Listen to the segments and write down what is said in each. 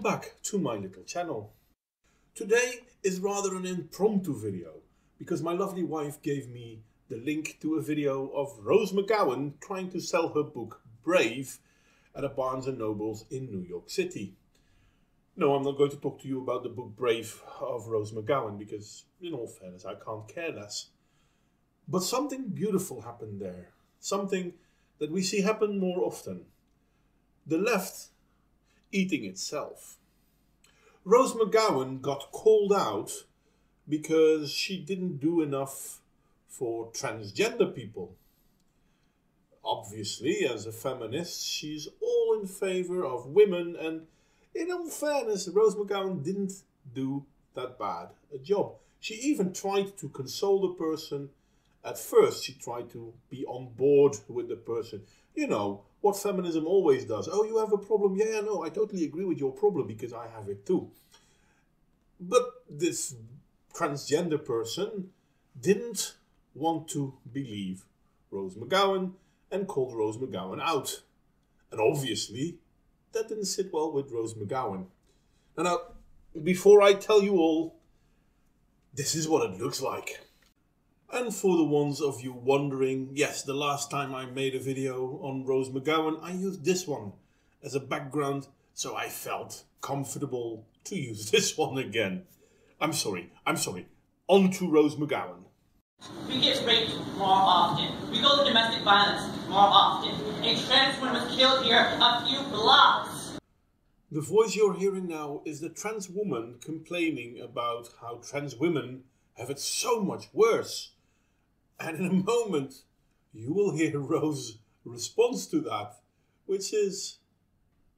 Welcome back to my little channel. Today is rather an impromptu video because my lovely wife gave me the link to a video of Rose McGowan trying to sell her book Brave at a Barnes & Nobles in New York City. No, I'm not going to talk to you about the book Brave of Rose McGowan because, in all fairness, I can't care less. But something beautiful happened there. Something that we see happen more often. The left eating itself. Rose McGowan got called out because she didn't do enough for transgender people. Obviously, as a feminist, she's all in favor of women, and in all fairness, Rose McGowan didn't do that bad a job. She even tried to console the person. At first, she tried to be on board with the person. You know, what feminism always does. Oh, you have a problem? Yeah, no, I totally agree with your problem because I have it too. But this transgender person didn't want to believe Rose McGowan and called Rose McGowan out. And obviously, that didn't sit well with Rose McGowan. Now, before I tell you all, this is what it looks like. And for the ones of you wondering, yes, the last time I made a video on Rose McGowan, I used this one as a background, so I felt comfortable to use this one again. I'm sorry. On to Rose McGowan. We get raped more often. We go to domestic violence more often. A trans woman was killed here a few blocks. The voice you're hearing now is the trans woman complaining about how trans women have it so much worse. And in a moment, you will hear Rose's response to that, which is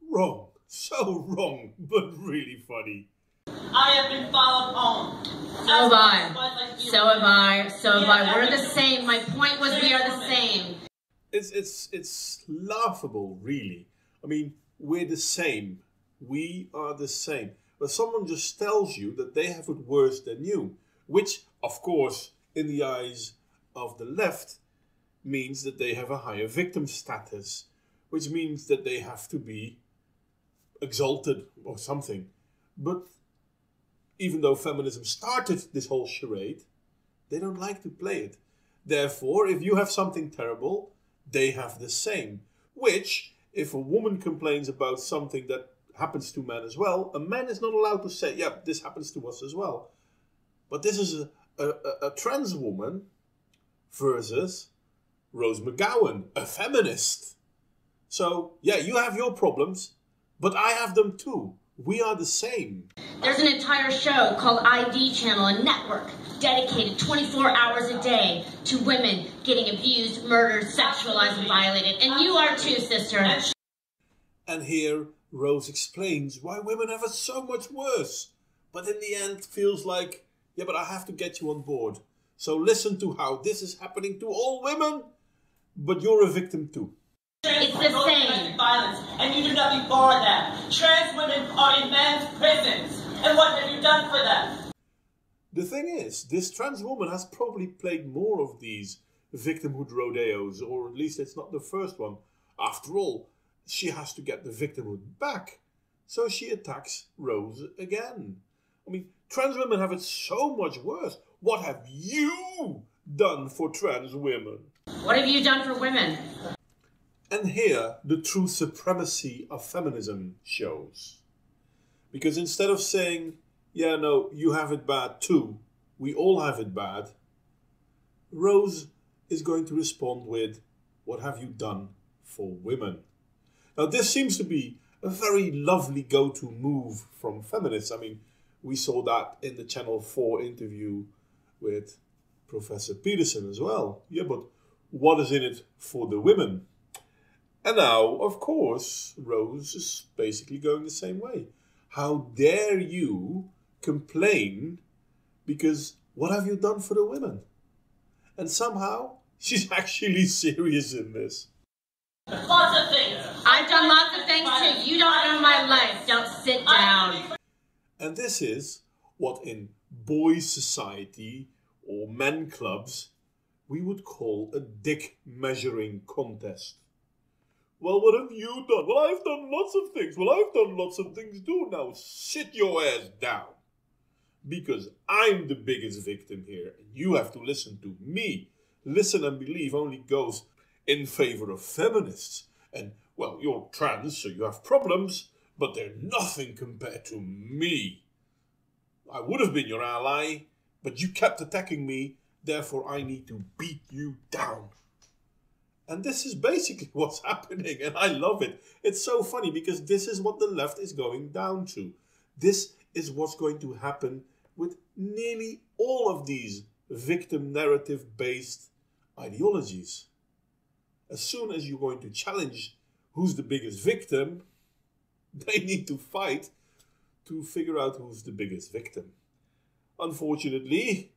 wrong. So wrong, but really funny. I have been followed home. So have I. So have I. So have I. We're the same. My point was we are the same. It's laughable, really. I mean, we're the same. We are the same. But someone just tells you that they have it worse than you, which, of course, in the eyes of the left, means that they have a higher victim status, which means that they have to be exalted or something. But even though feminism started this whole charade, they don't like to play it. Therefore, if you have something terrible, they have the same. Which, if a woman complains about something that happens to men as well, a man is not allowed to say, yeah, this happens to us as well. But this is a trans woman versus Rose McGowan, a feminist. So, yeah, you have your problems, but I have them too. We are the same. There's an entire show called ID Channel, a network dedicated 24 hours a day to women getting abused, murdered, sexualized, and violated. And you are too, sister. And here, Rose explains why women have it so much worse. But in the end, feels like, yeah, but I have to get you on board. So listen to how this is happening to all women, but you're a victim too. It's the same. Violence, and you do nothing for them. Trans women are in men's prisons. And what have you done for them? The thing is, this trans woman has probably played more of these victimhood rodeos, or at least it's not the first one. After all, she has to get the victimhood back. So she attacks Rose again. I mean, trans women have it so much worse. What have you done for trans women? What have you done for women? And here, the true supremacy of feminism shows. Because instead of saying, yeah, no, you have it bad too, we all have it bad, Rose is going to respond with, what have you done for women? Now, this seems to be a very lovely go-to move from feminists. I mean, we saw that in the Channel 4 interview with Professor Peterson as well. Yeah, but what is in it for the women? And now, of course, Rose is basically going the same way. How dare you complain because what have you done for the women? And somehow, she's actually serious in this. Lots of things. I've done lots of things too. You don't know my life. Don't sit down. And this is what in boys' society or men clubs we would call a dick measuring contest. Well, what have you done? Well, I've done lots of things. Well, I've done lots of things too. Now sit your ass down. Because I'm the biggest victim here. And you have to listen to me. Listen and believe only goes in favor of feminists. And, well, you're trans, so you have problems. But they're nothing compared to me. I would have been your ally, but you kept attacking me. Therefore, I need to beat you down. And this is basically what's happening, and I love it. It's so funny because this is what the left is going down to. This is what's going to happen with nearly all of these victim narrative-based ideologies. As soon as you're going to challenge who's the biggest victim, they need to fight to figure out who's the biggest victim. Unfortunately,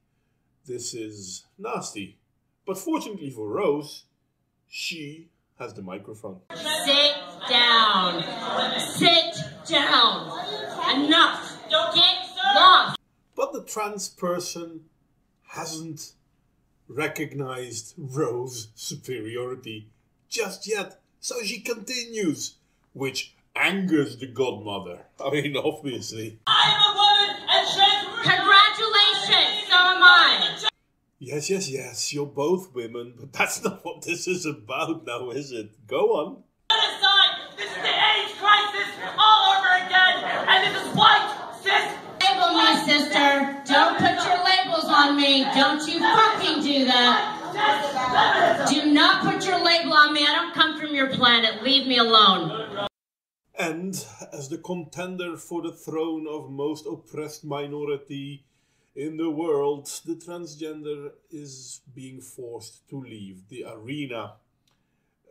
this is nasty. But fortunately for Rose, she has the microphone. Sit down. Sit down. Enough. Get lost. But the trans person hasn't recognized Rose's superiority just yet. So she continues, which angers the godmother. I mean, obviously. I am a woman and trans. Congratulations. So am I. Yes, you're both women, but that's not what this is about now, is it? Go on. Aside, this is the AIDS crisis all over again, and this is white, cis. Label me, sister. Don't put your labels on me. Don't you fucking do that. Do not put your label on me. I don't come from your planet. Leave me alone. And as the contender for the throne of most oppressed minority in the world, the transgender is being forced to leave the arena.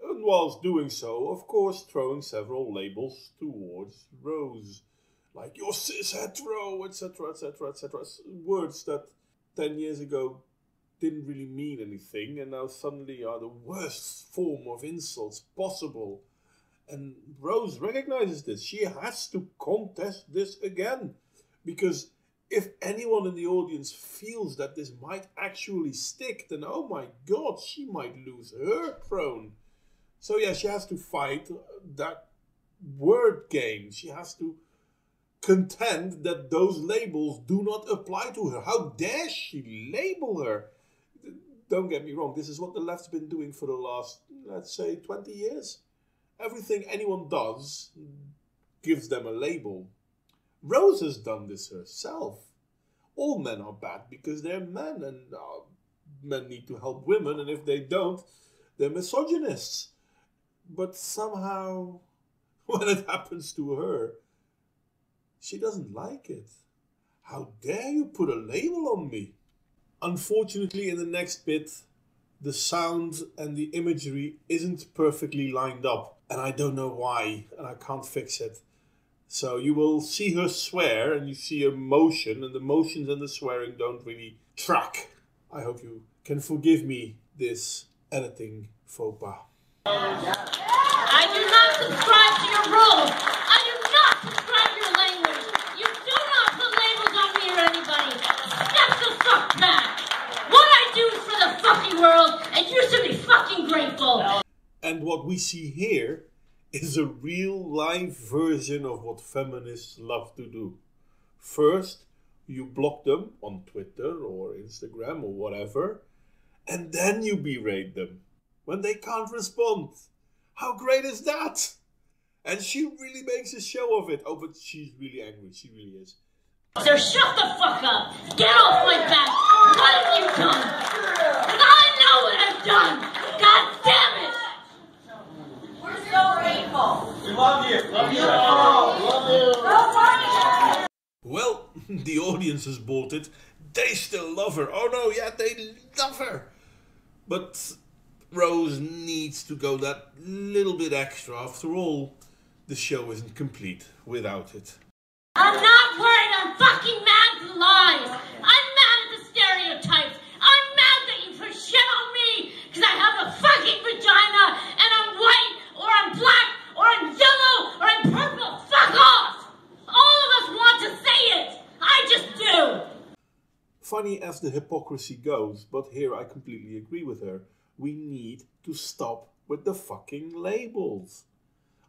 And whilst doing so, of course, throwing several labels towards Rose. Like, you're cis hetero, etc., etc., etc. Words that 10 years ago didn't really mean anything, and now suddenly are the worst form of insults possible. And Rose recognizes this. She has to contest this again. Because if anyone in the audience feels that this might actually stick, then oh my god, she might lose her throne. So yeah, she has to fight that word game. She has to contend that those labels do not apply to her. How dare she label her? Don't get me wrong, this is what the left's been doing for the last, let's say, 20 years. Everything anyone does gives them a label. Rose has done this herself. All men are bad because they're men, and men need to help women, and if they don't, they're misogynists. But somehow, when it happens to her, she doesn't like it. How dare you put a label on me? Unfortunately, in the next bit, the sound and the imagery isn't perfectly lined up, and I don't know why, and I can't fix it. So you will see her swear, and you see her motion, and the motions and the swearing don't really track. I hope you can forgive me this editing faux pas. I do not subscribe to your rules. I do not subscribe to your language. You do not put labels on me or anybody. Step the fuck back. What I do is for the fucking world, and you should be fucking grateful. And what we see here is a real life version of what feminists love to do. First, you block them on Twitter or Instagram or whatever, and then you berate them when they can't respond. How great is that? And she really makes a show of it. Oh, but she's really angry. She really is. So shut the fuck up. Get off my back. What have you done? Because I know what I've done. God damn it. We're so grateful. We love you. Love you. Love you. Well, the audience has bought it. They still love her. Oh no, yeah, they love her. But Rose needs to go that little bit extra. After all, the show isn't complete without it. I'm not worried. I'm fucking mad at the lies. I'm mad at the stereotypes. I'm mad that you put shit on me because I have a fucking vagina and I'm white or I'm black or I'm yellow or I'm purple. Fuck off. All of us want to say it. I just do. Funny as the hypocrisy goes, but here I completely agree with her. We need to stop with the fucking labels.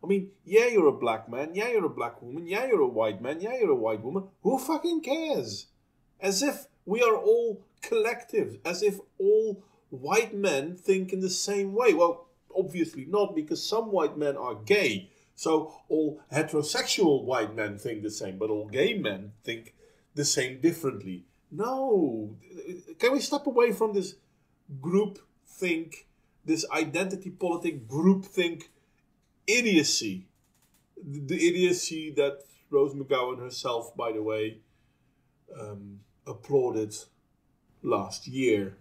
I mean, yeah, you're a black man, yeah, you're a black woman, yeah, you're a white man, yeah, you're a white woman. Who fucking cares? As if we are all collective, as if all white men think in the same way. Well, obviously not, because some white men are gay. So all heterosexual white men think the same, but all gay men think the same differently. No. Can we step away from this group think, this identity politic group think idiocy? The idiocy that Rose McGowan herself, by the way, applauded last year,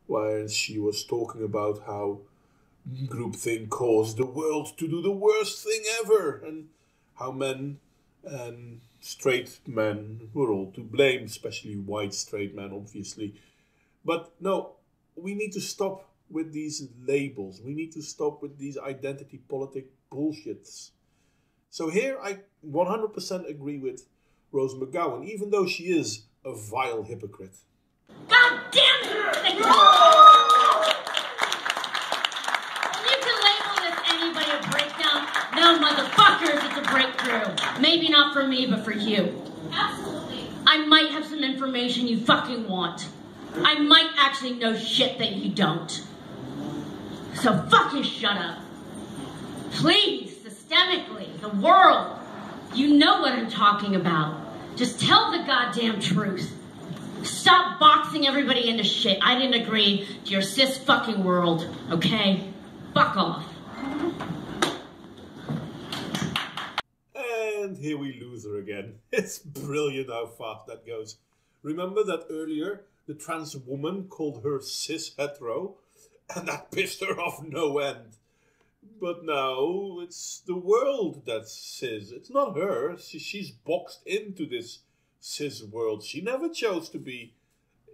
where she was talking about how groupthink caused the world to do the worst thing ever, and how men and straight men were all to blame, especially white straight men, obviously. But no, we need to stop with these labels. We need to stop with these identity politic bullshits. So here I 100% agree with Rose McGowan, even though she is a vile hypocrite. God damn it! You can label this anybody a breakdown. No, motherfuckers, it's a breakthrough. Maybe not for me, but for you. Absolutely. I might have some information you fucking want. I might actually know shit that you don't. So fucking shut up. Please, systemically, the world. You know what I'm talking about. Just tell the goddamn truth. Stop boxing everybody into shit. I didn't agree to your cis fucking world, okay? Fuck off. And here we lose her again. It's brilliant how fast that goes. Remember that earlier the trans woman called her cis hetero? And that pissed her off no end. But now it's the world that's cis. It's not her. She's boxed into this cis world. She never chose to be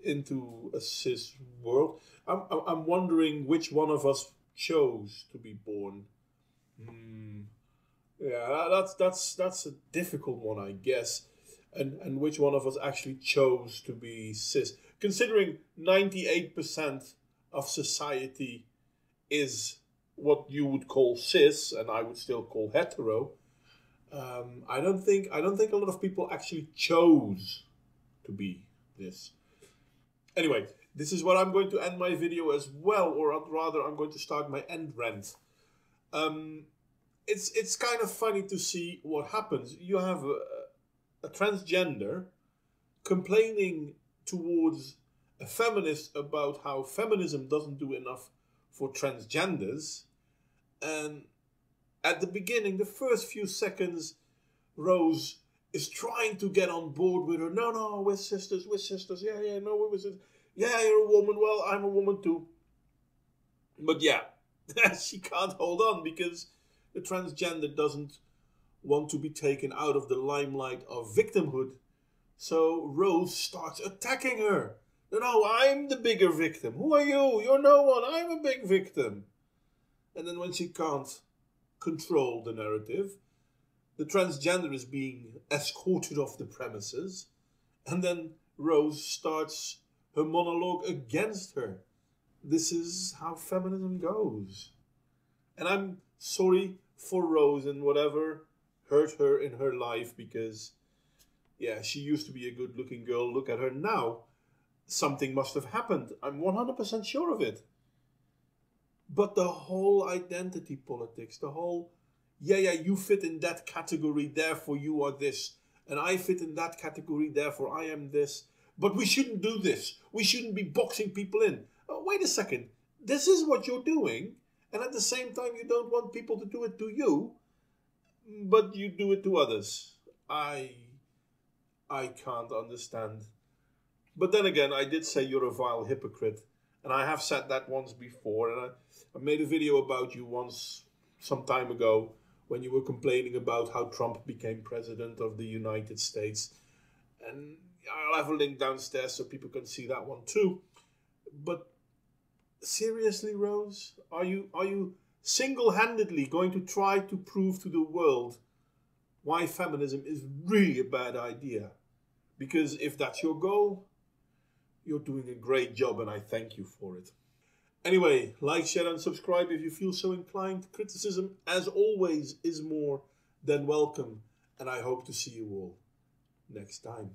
into a cis world. I'm wondering which one of us chose to be born. Yeah, that's a difficult one, I guess. And which one of us actually chose to be cis? Considering 98% of society is what you would call cis, and I would still call hetero. I don't think a lot of people actually chose to be this. Anyway, this is where I'm going to end my video as well, or rather, I'm going to start my end rant. It's kind of funny to see what happens. You have a transgender complaining towards a feminist about how feminism doesn't do enough for transgenders, and at the beginning, the first few seconds, Rose is trying to get on board with her. No, we're sisters. Yeah, no, we're sisters. Yeah, you're a woman. Well, I'm a woman too. But yeah, she can't hold on because the transgender doesn't want to be taken out of the limelight of victimhood. So Rose starts attacking her. No, I'm the bigger victim. Who are you? You're no one. I'm a big victim. And then when she can't control the narrative, the transgender is being escorted off the premises, and then Rose starts her monologue against her. This is how feminism goes. And I'm sorry for Rose and whatever hurt her in her life, because yeah, she used to be a good looking girl. Look at her now. Something must have happened. I'm 100% sure of it. But the whole identity politics, the whole, yeah, you fit in that category, therefore you are this. And I fit in that category, therefore I am this. But we shouldn't do this. We shouldn't be boxing people in. Oh, wait a second. This is what you're doing. And at the same time, you don't want people to do it to you, but you do it to others. I can't understand. But then again, I did say you're a vile hypocrite. And I have said that once before. And I made a video about you once, some time ago, when you were complaining about how Trump became president of the United States. And I'll have a link downstairs so people can see that one too. But seriously, Rose, are you single-handedly going to try to prove to the world why feminism is really a bad idea? Because if that's your goal, you're doing a great job and I thank you for it. Anyway, like, share and subscribe if you feel so inclined. Criticism, as always, is more than welcome. And I hope to see you all next time.